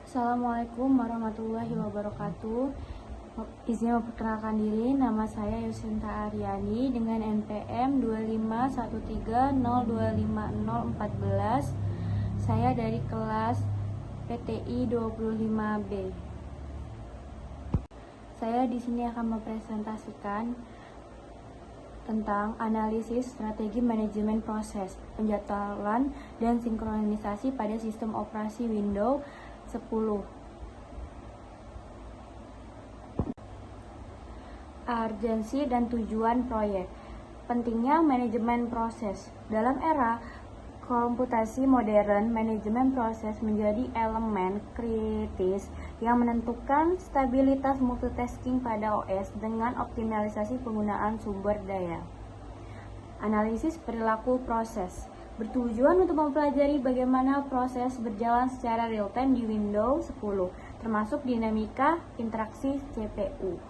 Assalamualaikum warahmatullahi wabarakatuh. Izin memperkenalkan diri, nama saya Yusinta Aryani dengan NPM 25130250014. Saya dari kelas PTI 25B. Saya di sini akan mempresentasikan tentang analisis strategi manajemen proses, penjadwalan, dan sinkronisasi pada sistem operasi Windows 10. Urgensi dan tujuan proyek. Pentingnya manajemen proses. Dalam era komputasi modern, manajemen proses menjadi elemen kritis yang menentukan stabilitas multitasking pada OS dengan optimalisasi penggunaan sumber daya. Analisis perilaku proses bertujuan untuk mempelajari bagaimana proses berjalan secara real-time di Windows 10, termasuk dinamika interaksi CPU.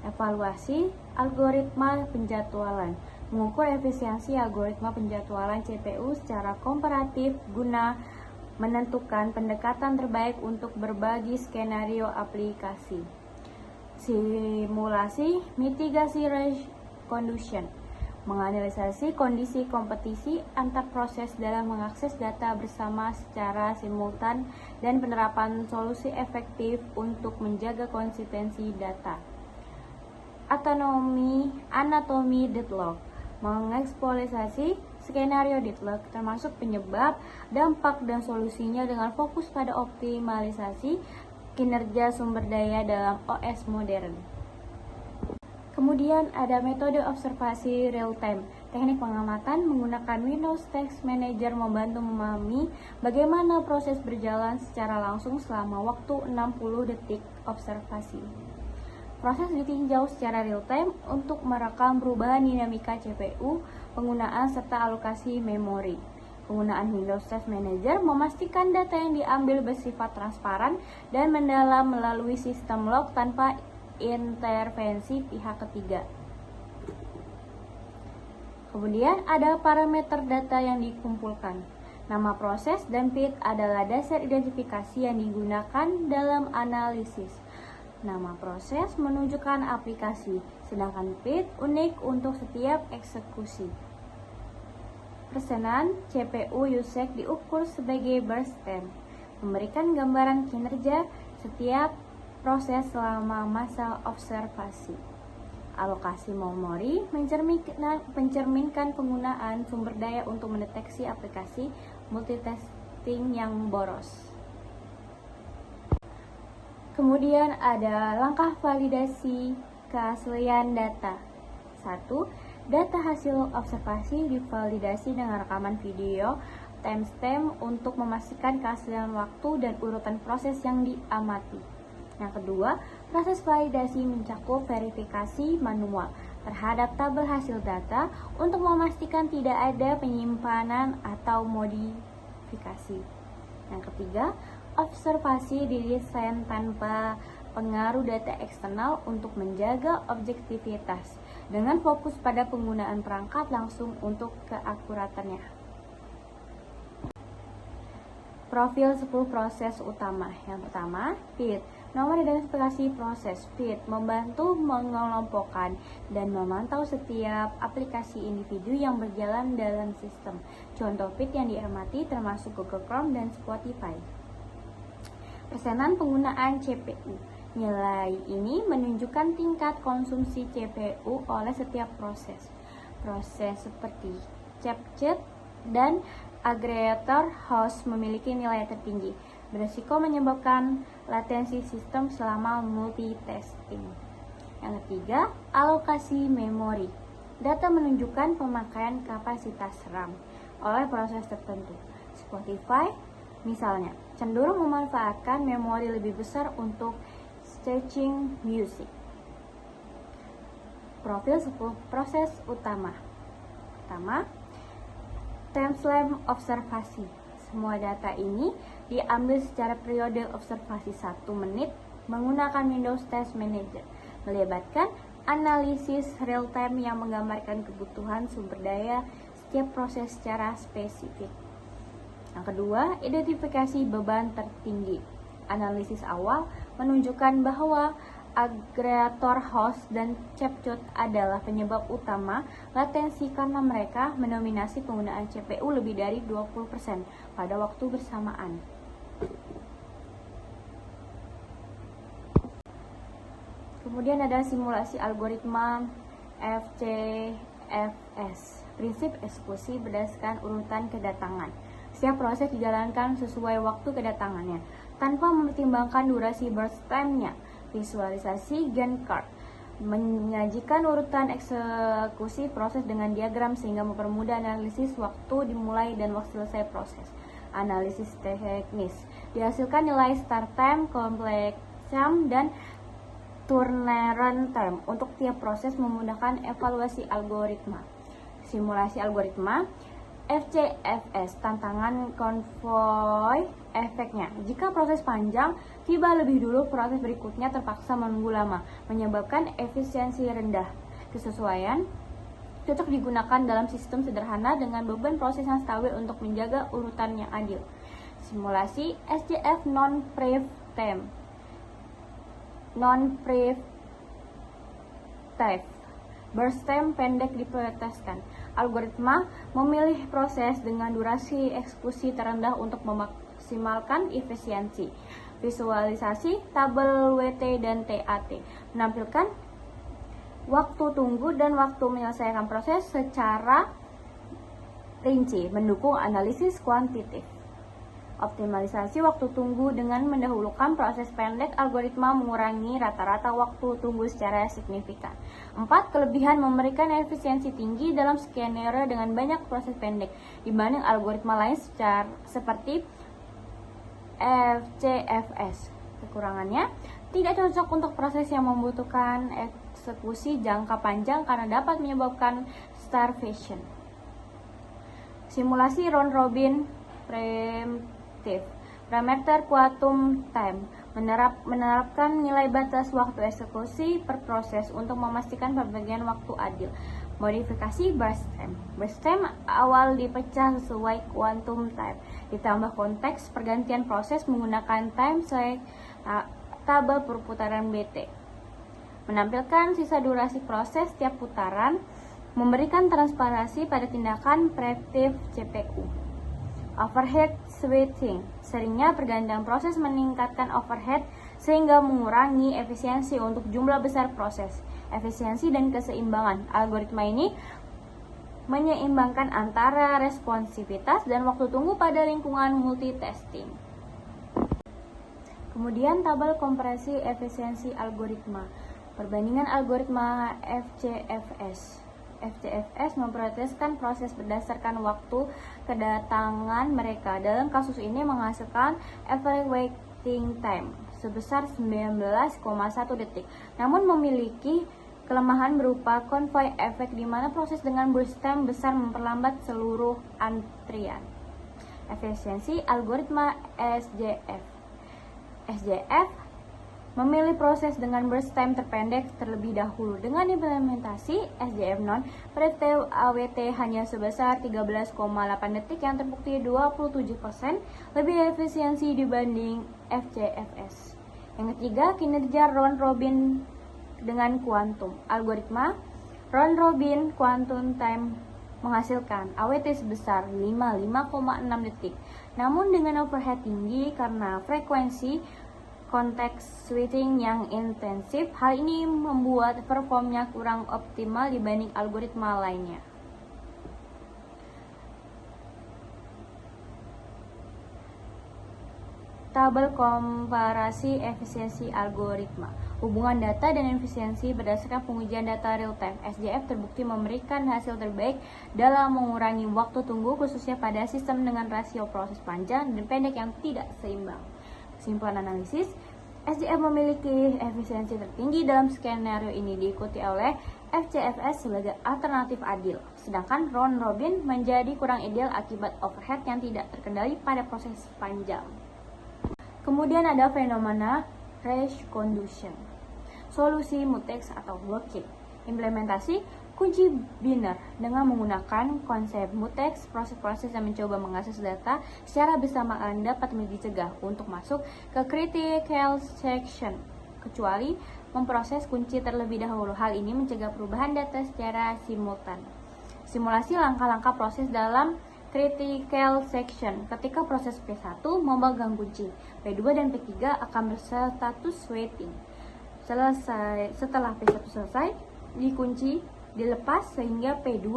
Evaluasi algoritma penjadwalan, mengukur efisiensi algoritma penjadwalan CPU secara komparatif guna menentukan pendekatan terbaik untuk berbagai skenario aplikasi. Simulasi mitigasi range condition, menganalisasi kondisi kompetisi antar proses dalam mengakses data bersama secara simultan dan penerapan solusi efektif untuk menjaga konsistensi data. Anatomi deadlock, mengeksplorasi skenario deadlock termasuk penyebab, dampak, dan solusinya dengan fokus pada optimalisasi kinerja sumber daya dalam OS modern. Kemudian ada metode observasi real-time. Teknik pengamatan menggunakan Windows Task Manager membantu memahami bagaimana proses berjalan secara langsung selama waktu 60 detik observasi. Proses ditinjau secara real-time untuk merekam perubahan dinamika CPU, penggunaan serta alokasi memori. Penggunaan Windows Task Manager memastikan data yang diambil bersifat transparan dan mendalam melalui sistem log tanpa intervensi pihak ketiga. Kemudian ada parameter data yang dikumpulkan. Nama proses dan PID adalah dasar identifikasi yang digunakan dalam analisis. Nama proses menunjukkan aplikasi, sedangkan PID unik untuk setiap eksekusi. Persenan CPU usage diukur sebagai burst time, memberikan gambaran kinerja setiap proses selama masa observasi. Alokasi memori mencerminkan penggunaan sumber daya untuk mendeteksi aplikasi multitasking yang boros. Kemudian ada langkah validasi keaslian data. 1. Data hasil observasi divalidasi dengan rekaman video timestamp untuk memastikan keaslian waktu dan urutan proses yang diamati. Yang kedua, proses validasi mencakup verifikasi manual terhadap tabel hasil data untuk memastikan tidak ada penyimpanan atau modifikasi. Yang ketiga, observasi didesain tanpa pengaruh data eksternal untuk menjaga objektivitas dengan fokus pada penggunaan perangkat langsung untuk keakuratannya. Profil 10 proses utama. Yang pertama, PID. Nomor identifikasi proses. PID membantu mengelompokkan dan memantau setiap aplikasi individu yang berjalan dalam sistem. Contoh PID yang diamati termasuk Google Chrome dan Spotify. Persenan penggunaan CPU. Nilai ini menunjukkan tingkat konsumsi CPU oleh setiap proses. Proses seperti CapCut dan agregator host memiliki nilai tertinggi, berisiko menyebabkan latensi sistem selama multitasking. Yang ketiga, alokasi memori. Data menunjukkan pemakaian kapasitas RAM oleh proses tertentu. Spotify, misalnya, cenderung memanfaatkan memori lebih besar untuk streaming music. Profil 10 proses utama. Pertama, timestamp observasi. Semua data ini diambil secara periode observasi 1 menit menggunakan Windows Task Manager, melibatkan analisis real-time yang menggambarkan kebutuhan sumber daya setiap proses secara spesifik. Yang kedua, identifikasi beban tertinggi. Analisis awal menunjukkan bahwa agregator host dan capcut adalah penyebab utama latensi karena mereka mendominasi penggunaan CPU lebih dari 20% pada waktu bersamaan. Kemudian ada simulasi algoritma FCFS, prinsip eksekusi berdasarkan urutan kedatangan. Setiap proses dijalankan sesuai waktu kedatangannya, tanpa mempertimbangkan durasi burst time-nya. Visualisasi Gantt chart menyajikan urutan eksekusi proses dengan diagram sehingga mempermudah analisis waktu dimulai dan waktu selesai proses. Analisis teknis dihasilkan nilai start time, completion time, dan turnaround time untuk tiap proses memudahkan evaluasi algoritma. Simulasi algoritma FCFS, tantangan konvoy efeknya. Jika proses panjang, tiba lebih dulu, proses berikutnya terpaksa menunggu lama, menyebabkan efisiensi rendah. Kesesuaian cocok digunakan dalam sistem sederhana dengan beban proses yang stabil untuk menjaga urutan yang adil. Simulasi SJF non-preemptive. Burst time pendek diprioritaskan. Algoritma memilih proses dengan durasi eksekusi terendah untuk memaksimalkan efisiensi. Visualisasi tabel WT dan TAT menampilkan waktu tunggu dan waktu menyelesaikan proses secara rinci, mendukung analisis kuantitatif. Optimalisasi waktu tunggu dengan mendahulukan proses pendek, algoritma mengurangi rata-rata waktu tunggu secara signifikan. 4. Kelebihan memberikan efisiensi tinggi dalam skenario dengan banyak proses pendek dibanding algoritma lain seperti FCFS. Kekurangannya, tidak cocok untuk proses yang membutuhkan eksekusi jangka panjang karena dapat menyebabkan starvation. Simulasi round robin preemptive. Parameter quantum time menerapkan nilai batas waktu eksekusi per proses untuk memastikan pembagian waktu adil. Modifikasi burst time. Burst time awal dipecah sesuai quantum time, ditambah konteks pergantian proses menggunakan time sesuai tabel perputaran BT. Menampilkan sisa durasi proses setiap putaran, memberikan transparansi pada tindakan preemptive CPU. Overhead switching. Seringnya pergantian proses meningkatkan overhead sehingga mengurangi efisiensi untuk jumlah besar proses. Efisiensi dan keseimbangan. Algoritma ini menyeimbangkan antara responsivitas dan waktu tunggu pada lingkungan multitasking. Kemudian tabel kompresi efisiensi algoritma. Perbandingan algoritma FCFS. FCFS memprioritaskan proses berdasarkan waktu kedatangan mereka. Dalam kasus ini menghasilkan average waiting time sebesar 19,1 detik. Namun memiliki kelemahan berupa convoy effect di mana proses dengan burst time besar memperlambat seluruh antrian. Efisiensi algoritma SJF. SJF memilih proses dengan burst time terpendek terlebih dahulu. Dengan implementasi SJF non-preemptive AWT hanya sebesar 13,8 detik yang terbukti 27% lebih efisiensi dibanding FCFS. Yang ketiga, kinerja round robin dengan kuantum. Algoritma round robin quantum time menghasilkan AWT sebesar 5,6 detik. Namun dengan overhead tinggi karena frekuensi konteks switching yang intensif, hal ini membuat performnya kurang optimal dibanding algoritma lainnya. Tabel komparasi efisiensi algoritma. Hubungan data dan efisiensi berdasarkan pengujian data real time. SJF terbukti memberikan hasil terbaik dalam mengurangi waktu tunggu, khususnya pada sistem dengan rasio proses panjang dan pendek yang tidak seimbang. Kesimpulan analisis, SJF memiliki efisiensi tertinggi dalam skenario ini, diikuti oleh FCFS sebagai alternatif adil, sedangkan round robin menjadi kurang ideal akibat overhead yang tidak terkendali pada proses panjang. Kemudian ada fenomena race condition, solusi mutex atau blocking. Implementasi Kunci Binner dengan menggunakan konsep mutex, proses-proses yang mencoba mengakses data secara bersamaan dapat dicegah untuk masuk ke critical section, kecuali memproses kunci terlebih dahulu. Hal ini mencegah perubahan data secara simultan. Simulasi langkah-langkah proses dalam critical section. Ketika proses P1 memegang kunci, P2 dan P3 akan berstatus waiting. Setelah P1 selesai, dikunci dilepas sehingga P2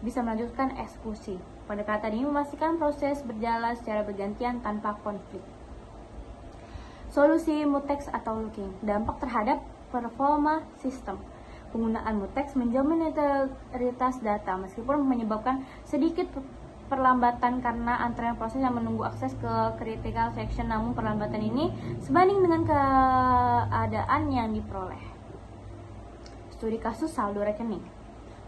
bisa melanjutkan eksekusi. Pendekatan ini memastikan proses berjalan secara bergantian tanpa konflik. Solusi mutex atau looking. Dampak terhadap performa sistem. Penggunaan mutex menjamin integritas data meskipun menyebabkan sedikit perlambatan karena antrean proses yang menunggu akses ke critical section, namun perlambatan ini sebanding dengan keadaan yang diperoleh. Studi kasus saldo rekening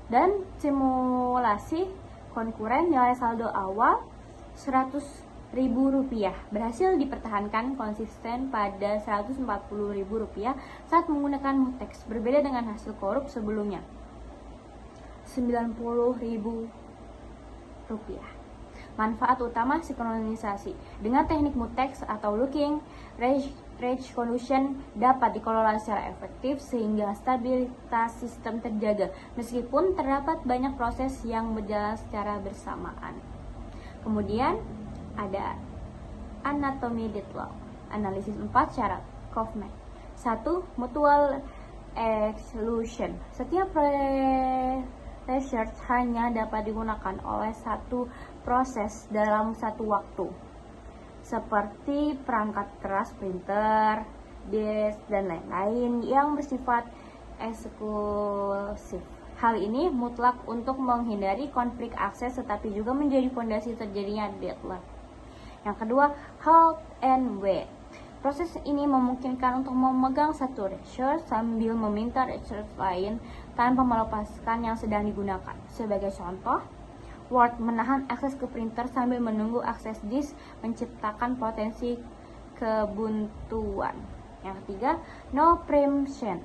dan simulasi konkuren nilai saldo awal Rp100.000 berhasil dipertahankan konsisten pada Rp140.000 saat menggunakan mutex, berbeda dengan hasil korup sebelumnya Rp90.000. Manfaat utama sinkronisasi. Dengan teknik mutex atau looking, range condition dapat dikelola secara efektif sehingga stabilitas sistem terjaga meskipun terdapat banyak proses yang berjalan secara bersamaan. Kemudian ada anatomy deadlock. Analisis 4 syarat Kaufman. 1. Mutual exclusion. Setiap research hanya dapat digunakan oleh satu proses dalam satu waktu, seperti perangkat keras, printer, disk, dan lain-lain yang bersifat eksklusif. Hal ini mutlak untuk menghindari konflik akses tetapi juga menjadi fondasi terjadinya deadlock. Yang kedua, halt and wait. Proses ini memungkinkan untuk memegang satu research sambil meminta research lain tanpa melepaskan yang sedang digunakan. Sebagai contoh, Word menahan akses ke printer sambil menunggu akses disk, menciptakan potensi kebuntuan. Yang ketiga, no preemption.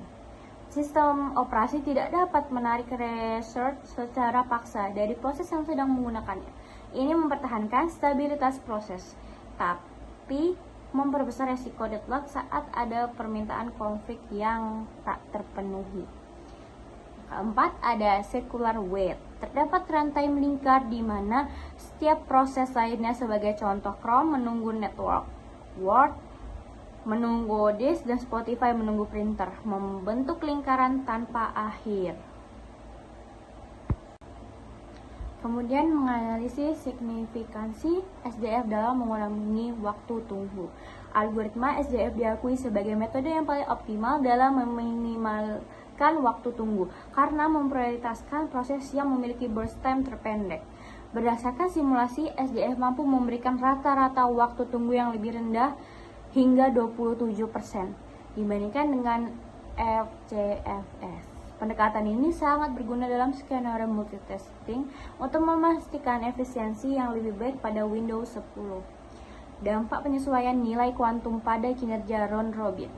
Sistem operasi tidak dapat menarik research secara paksa dari proses yang sedang menggunakannya. Ini mempertahankan stabilitas proses, tapi memperbesar resiko deadlock saat ada permintaan konflik yang tak terpenuhi. Keempat, ada circular wait. Terdapat rantai melingkar di mana setiap proses lainnya, sebagai contoh Chrome menunggu network, Word menunggu disk, dan Spotify menunggu printer, membentuk lingkaran tanpa akhir. Kemudian menganalisis signifikansi SDF dalam mengurangi waktu tunggu. Algoritma SDF diakui sebagai metode yang paling optimal dalam meminimalkan waktu tunggu karena memprioritaskan proses yang memiliki burst time terpendek. Berdasarkan simulasi, SDF mampu memberikan rata-rata waktu tunggu yang lebih rendah hingga 27% dibandingkan dengan FCFS. Pendekatan ini sangat berguna dalam skenario multitasking untuk memastikan efisiensi yang lebih baik pada Windows 10. Dampak penyesuaian nilai kuantum pada kinerja round robin.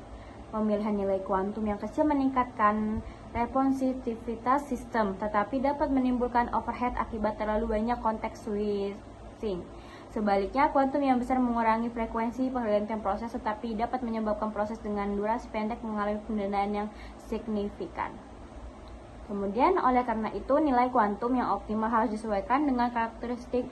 Pemilihan nilai kuantum yang kecil meningkatkan responsivitas sistem, tetapi dapat menimbulkan overhead akibat terlalu banyak konteks switching. Sebaliknya, kuantum yang besar mengurangi frekuensi pergantian proses, tetapi dapat menyebabkan proses dengan durasi pendek mengalami pendanaan yang signifikan. Kemudian, oleh karena itu, nilai kuantum yang optimal harus disesuaikan dengan karakteristik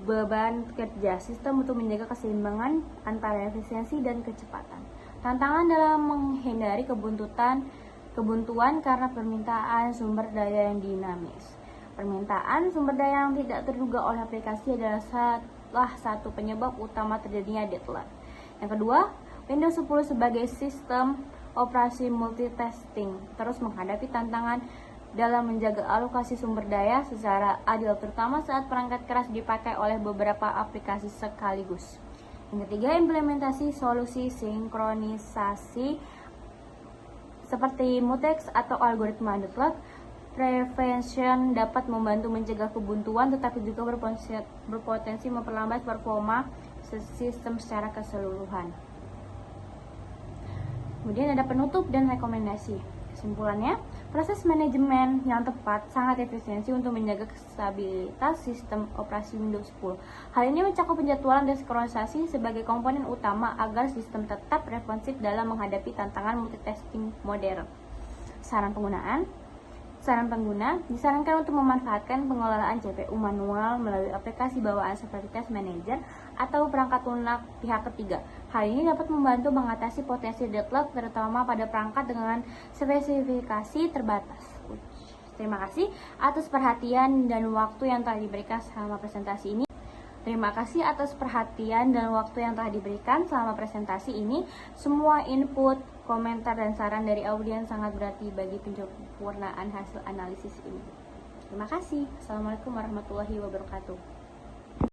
beban kerja sistem untuk menjaga keseimbangan antara efisiensi dan kecepatan. Tantangan dalam menghindari kebuntuan karena permintaan sumber daya yang dinamis. Permintaan sumber daya yang tidak terduga oleh aplikasi adalah salah satu penyebab utama terjadinya deadlock. Yang kedua, Windows 10 sebagai sistem operasi multitasking terus menghadapi tantangan dalam menjaga alokasi sumber daya secara adil, terutama saat perangkat keras dipakai oleh beberapa aplikasi sekaligus. Yang ketiga, implementasi solusi sinkronisasi seperti mutex atau algoritma deadlock prevention dapat membantu mencegah kebuntuan tetapi juga berpotensi memperlambat performa sistem secara keseluruhan. Kemudian ada penutup dan rekomendasi. Kesimpulannya, proses manajemen yang tepat sangat efisiensi untuk menjaga stabilitas sistem operasi Windows 10. Hal ini mencakup penjadwalan dan sinkronisasi sebagai komponen utama agar sistem tetap responsif dalam menghadapi tantangan multitasking modern. Saran pengguna disarankan untuk memanfaatkan pengelolaan CPU manual melalui aplikasi bawaan seperti Task Manager atau perangkat lunak pihak ketiga. Hal ini dapat membantu mengatasi potensi deadlock terutama pada perangkat dengan spesifikasi terbatas. Terima kasih atas perhatian dan waktu yang telah diberikan selama presentasi ini. Semua input, komentar, dan saran dari audiens sangat berarti bagi penyempurnaan hasil analisis ini. Terima kasih. Assalamualaikum warahmatullahi wabarakatuh.